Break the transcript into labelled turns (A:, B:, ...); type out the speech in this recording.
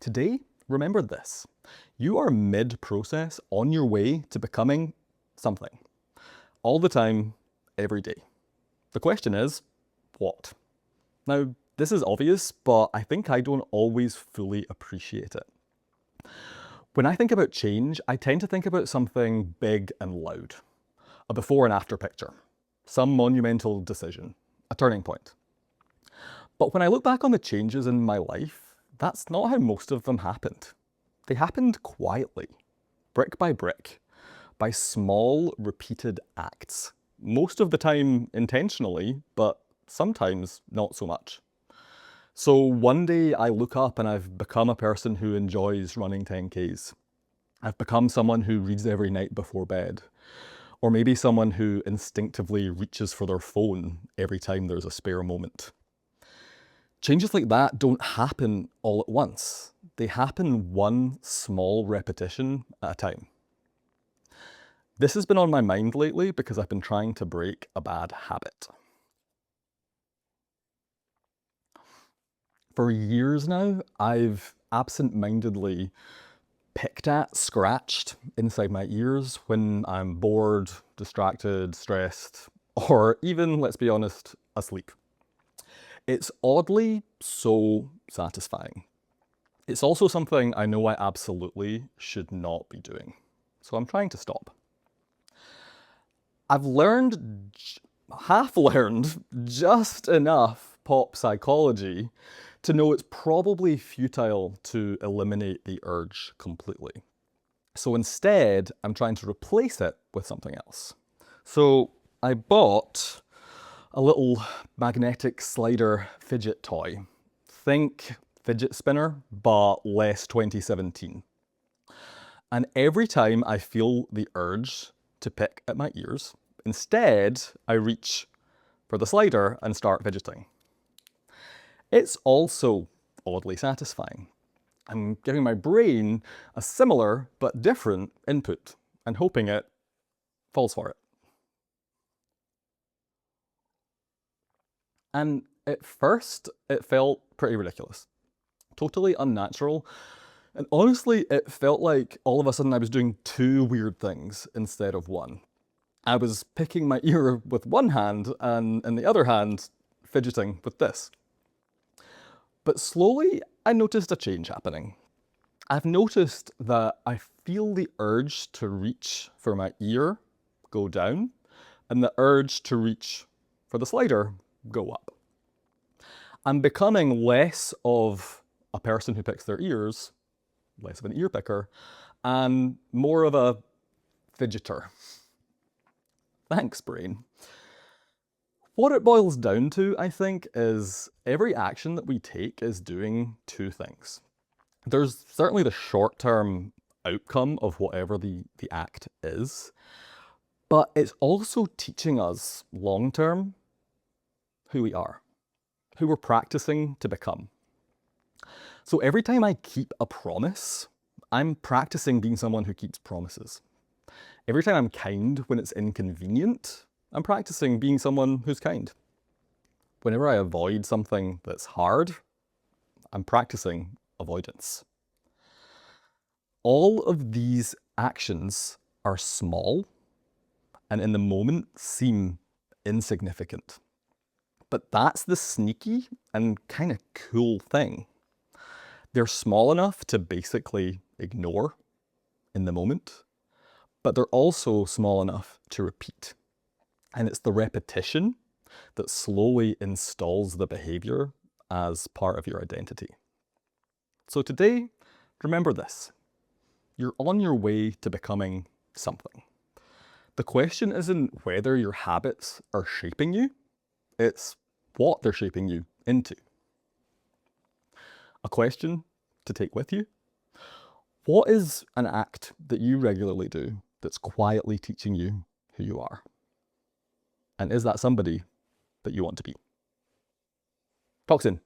A: Today, remember this. You are mid-process on your way to becoming something. All the time, every day. The question is, what? Now, this is obvious, but I think I don't always fully appreciate it. When I think about change, I tend to think about something big and loud. A before and after picture. Some monumental decision. A turning point. But when I look back on the changes in my life, that's not how most of them happened. They happened quietly, brick by small, repeated acts. Most of the time intentionally, but sometimes not so much. So one day I look up and I've become a person who enjoys running 10Ks. I've become someone who reads every night before bed. Or maybe someone who instinctively reaches for their phone every time there's a spare moment. Changes like that don't happen all at once. They happen one small repetition at a time. This has been on my mind lately because I've been trying to break a bad habit. For years now, I've absent-mindedly picked at, scratched inside my ears when I'm bored, distracted, stressed, or even, let's be honest, asleep. It's oddly so satisfying. It's also something I know I absolutely should not be doing. So I'm trying to stop. I've half-learned just enough pop psychology to know it's probably futile to eliminate the urge completely. So instead, I'm trying to replace it with something else. So I bought a little magnetic slider fidget toy. Think fidget spinner, but less 2017. And every time I feel the urge to pick at my ears, instead, I reach for the slider and start fidgeting. It's also oddly satisfying. I'm giving my brain a similar but different input and hoping it falls for it. And at first, it felt pretty ridiculous. Totally unnatural. And honestly, it felt like all of a sudden I was doing two weird things instead of one. I was picking my ear with one hand and in the other hand, fidgeting with this. But slowly, I noticed a change happening. I've noticed that I feel the urge to reach for my ear go down and the urge to reach for the slider go up. I'm becoming less of a person who picks their ears, less of an ear picker, and more of a fidgeter. Thanks, brain. What it boils down to, I think, is every action that we take is doing two things. There's certainly the short-term outcome of whatever the act is, but it's also teaching us long-term who we are, who we're practicing to become. So every time I keep a promise, I'm practicing being someone who keeps promises. Every time I'm kind when it's inconvenient, I'm practicing being someone who's kind. Whenever I avoid something that's hard, I'm practicing avoidance. All of these actions are small and in the moment seem insignificant. But that's the sneaky and kind of cool thing. They're small enough to basically ignore in the moment, but they're also small enough to repeat. And it's the repetition that slowly installs the behavior as part of your identity. So today, remember this. You're on your way to becoming something. The question isn't whether your habits are shaping you, it's what they're shaping you into. A question to take with you. What is an act that you regularly do that's quietly teaching you who you are? And is that somebody that you want to be? Talk soon.